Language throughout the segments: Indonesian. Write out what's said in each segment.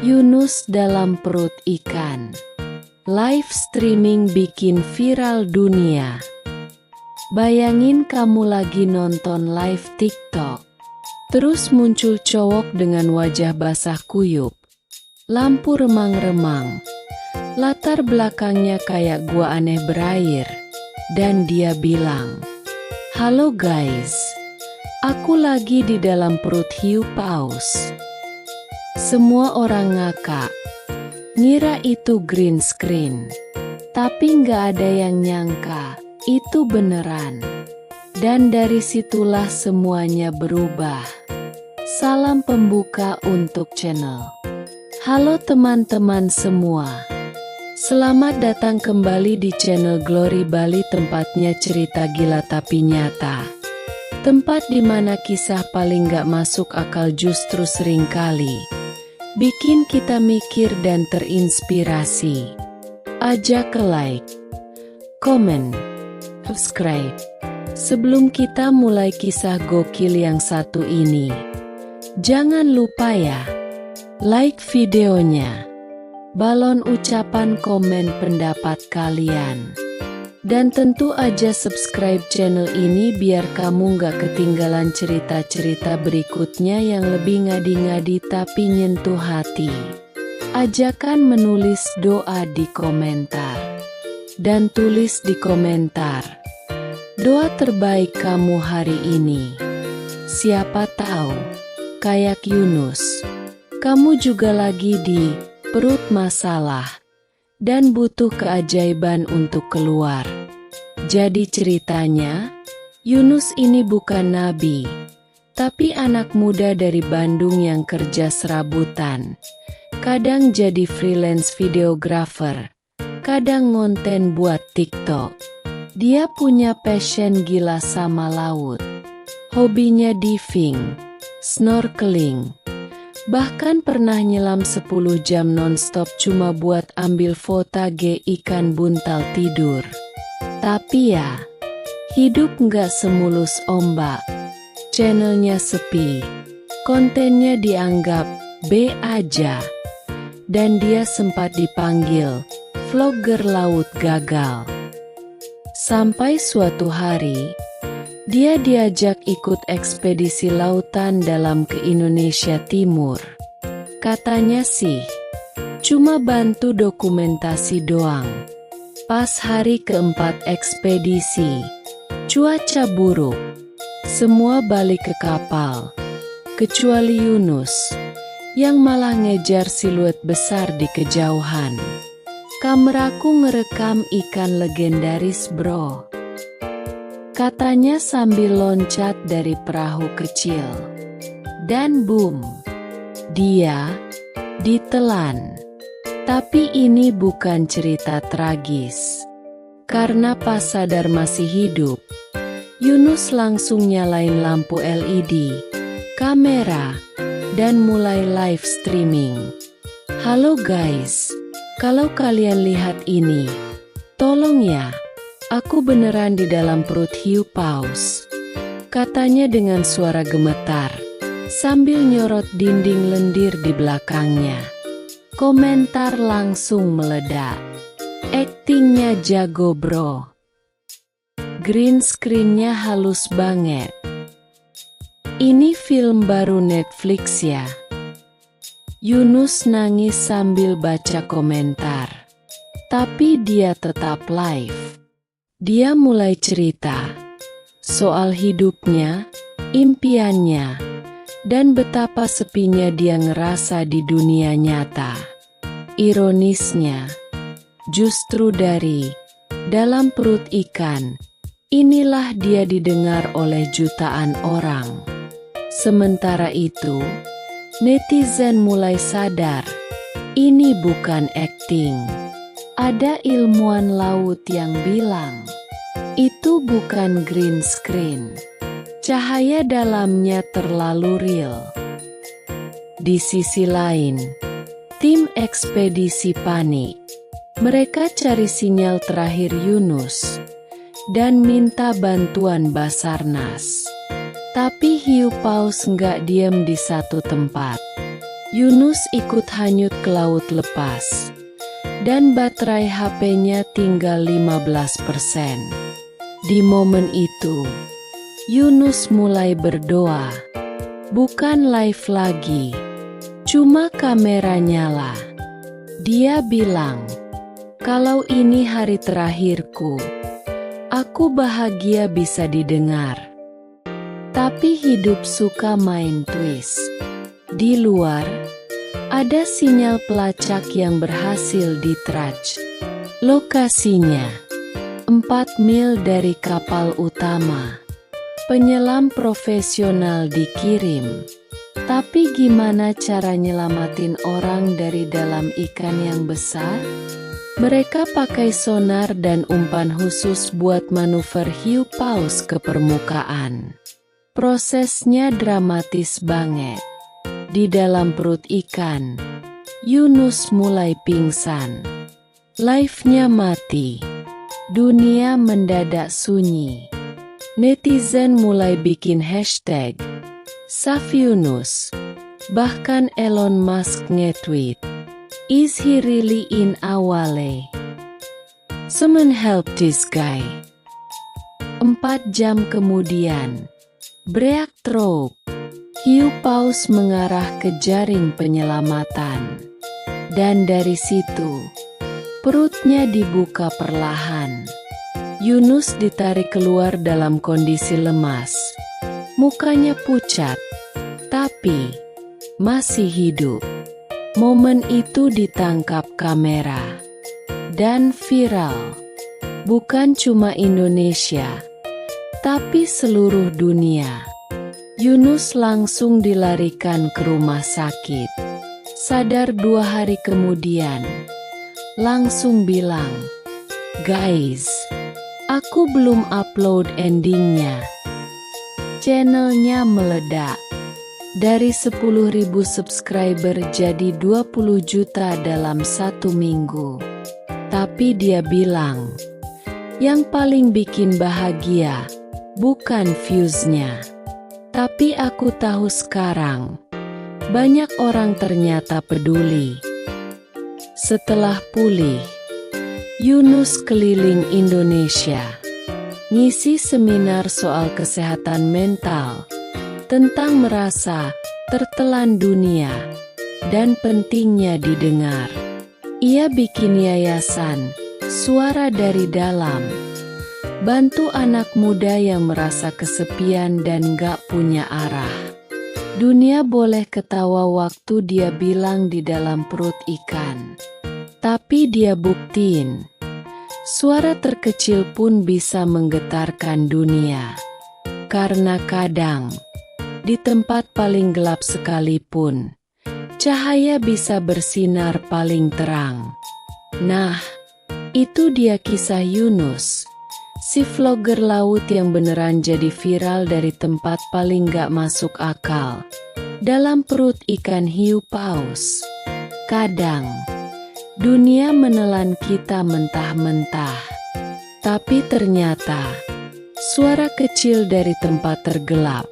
Yunus dalam perut ikan. Live streaming bikin viral dunia. Bayangin kamu lagi nonton live TikTok. Terus muncul cowok dengan wajah basah kuyup. Lampu remang-remang. Latar belakangnya kayak gua aneh berair. Dan dia bilang, "Halo guys, aku lagi di dalam perut hiu paus." Semua orang ngakak, ngira itu green screen. Tapi nggak ada yang nyangka, itu beneran. Dan dari situlah semuanya berubah. Salam pembuka untuk channel. Halo teman-teman semua. Selamat datang kembali di channel Glory Bali, tempatnya cerita gila tapi nyata. Tempat dimana kisah paling gak masuk akal justru seringkali bikin kita mikir dan terinspirasi. Ajak ke like, komen, subscribe. Sebelum kita mulai kisah gokil yang satu ini, jangan lupa ya, like videonya, balon ucapan komen pendapat kalian. Dan tentu aja subscribe channel ini biar kamu gak ketinggalan cerita-cerita berikutnya yang lebih ngadi-ngadi tapi nyentuh hati. Ajakan menulis doa di komentar. Dan tulis di komentar doa terbaik kamu hari ini. Siapa tahu, kayak Yunus, kamu juga lagi di perut masalah dan butuh keajaiban untuk keluar. Jadi ceritanya, Yunus ini bukan nabi, tapi anak muda dari Bandung yang kerja serabutan. Kadang jadi freelance videographer, kadang ngonten buat TikTok. Dia punya passion gila sama laut. Hobinya diving, snorkeling. Bahkan pernah nyelam 10 jam nonstop cuma buat ambil foto ikan buntal tidur. Tapi ya, hidup nggak semulus ombak. Channelnya sepi, kontennya dianggap B aja. Dan dia sempat dipanggil vlogger laut gagal. Sampai suatu hari, dia diajak ikut ekspedisi lautan dalam ke Indonesia Timur. Katanya sih, cuma bantu dokumentasi doang. Pas hari keempat ekspedisi, cuaca buruk. Semua balik ke kapal, kecuali Yunus, yang malah ngejar siluet besar di kejauhan. Kameraku ngerekam ikan legendaris bro, katanya sambil loncat dari perahu kecil. Dan boom, dia ditelan. Tapi ini bukan cerita tragis. Karena pas sadar masih hidup, Yunus langsung nyalain lampu LED, kamera, dan mulai live streaming. Halo guys, kalau kalian lihat ini, tolong ya, aku beneran di dalam perut hiu paus, katanya dengan suara gemetar, sambil nyorot dinding lendir di belakangnya. Komentar langsung meledak. Aktingnya jago bro. Green screennya halus banget. Ini film baru Netflix ya. Yunus nangis sambil baca komentar. Tapi dia tetap live. Dia mulai cerita soal hidupnya, impiannya, dan betapa sepinya dia ngerasa di dunia nyata. Ironisnya, justru dari dalam perut ikan, inilah dia didengar oleh jutaan orang. Sementara itu, netizen mulai sadar, ini bukan akting. Ada ilmuwan laut yang bilang, itu bukan green screen. Cahaya dalamnya terlalu real. Di sisi lain, tim ekspedisi panik. Mereka cari sinyal terakhir Yunus dan minta bantuan Basarnas. Tapi hiu paus nggak diam di satu tempat. Yunus ikut hanyut ke laut lepas. Dan baterai HP-nya tinggal 15%. Di momen itu, Yunus mulai berdoa. Bukan live lagi, cuma kamera nyala. Dia bilang, kalau ini hari terakhirku, aku bahagia bisa didengar. Tapi hidup suka main twist. Di luar, ada sinyal pelacak yang berhasil di-trace. Lokasinya 4 mil dari kapal utama. Penyelam profesional dikirim. Tapi gimana cara nyelamatin orang dari dalam ikan yang besar? Mereka pakai sonar dan umpan khusus buat manuver hiu paus ke permukaan. Prosesnya dramatis banget. Di dalam perut ikan, Yunus mulai pingsan. Live-nya mati. Dunia mendadak sunyi. Netizen mulai bikin hashtag Save Yunus. Bahkan Elon Musk nge-tweet, "Is he really in Awale? Someone help this guy." 4 jam kemudian, breakthrough. Hiu paus mengarah ke jaring penyelamatan. Dan dari situ, perutnya dibuka perlahan. Yunus ditarik keluar dalam kondisi lemas. Mukanya pucat, tapi masih hidup. Momen itu ditangkap kamera dan viral. Bukan cuma Indonesia, tapi seluruh dunia. Yunus langsung dilarikan ke rumah sakit. Sadar 2 hari kemudian, langsung bilang, "Guys, aku belum upload endingnya." Channelnya meledak. Dari 10.000 subscriber jadi 20 juta dalam 1 minggu. Tapi dia bilang, yang paling bikin bahagia, bukan views-nya. Tapi aku tahu sekarang, banyak orang ternyata peduli. Setelah pulih, Yunus keliling Indonesia, ngisi seminar soal kesehatan mental, tentang merasa tertelan dunia, dan pentingnya didengar. Ia bikin yayasan, Suara dari Dalam, bantu anak muda yang merasa kesepian dan gak punya arah. Dunia boleh ketawa waktu dia bilang di dalam perut ikan. Tapi dia buktiin, suara terkecil pun bisa menggetarkan dunia. Karena kadang, di tempat paling gelap sekalipun, cahaya bisa bersinar paling terang. Nah, itu dia kisah Yunus. Si vlogger laut yang beneran jadi viral dari tempat paling gak masuk akal. Dalam perut ikan hiu paus. Kadang, dunia menelan kita mentah-mentah. Tapi ternyata, suara kecil dari tempat tergelap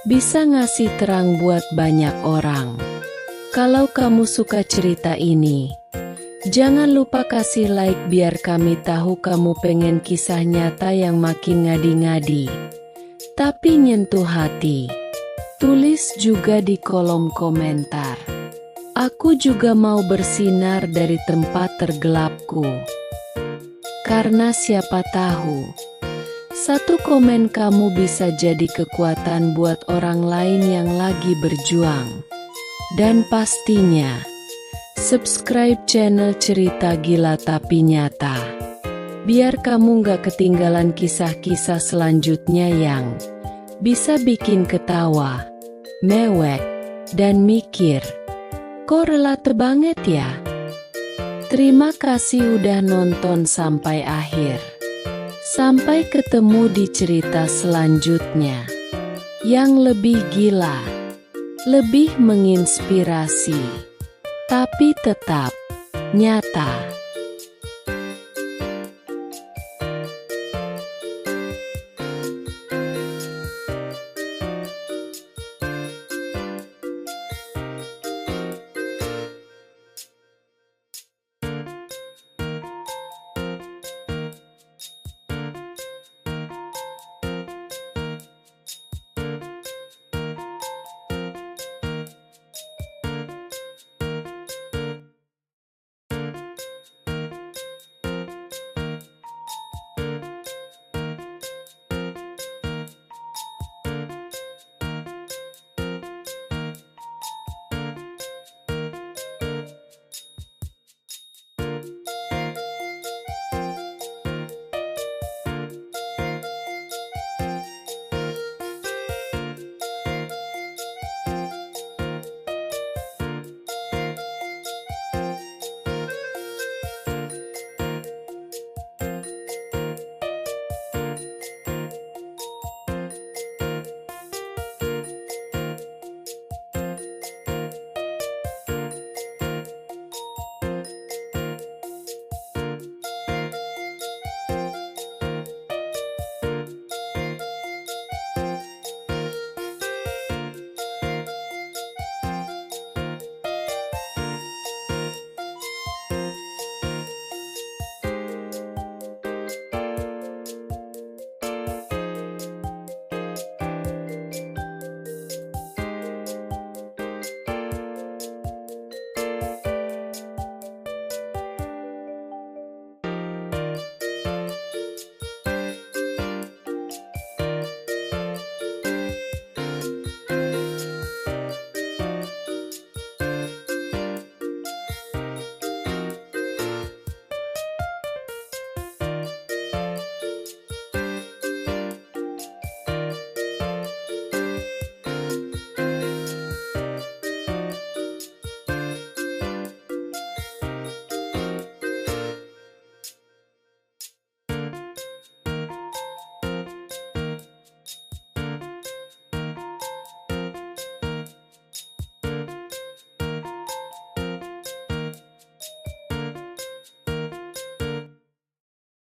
bisa ngasih terang buat banyak orang. Kalau kamu suka cerita ini, jangan lupa kasih like biar kami tahu kamu pengen kisah nyata yang makin ngadi-ngadi, tapi nyentuh hati. Tulis juga di kolom komentar. Aku juga mau bersinar dari tempat tergelapku. Karena siapa tahu, satu komen kamu bisa jadi kekuatan buat orang lain yang lagi berjuang. Dan pastinya, subscribe channel Cerita Gila Tapi Nyata. Biar kamu gak ketinggalan kisah-kisah selanjutnya yang bisa bikin ketawa, mewek, dan mikir. Kok relate banget ya? Terima kasih udah nonton sampai akhir. Sampai ketemu di cerita selanjutnya yang lebih gila, lebih menginspirasi, tapi tetap nyata.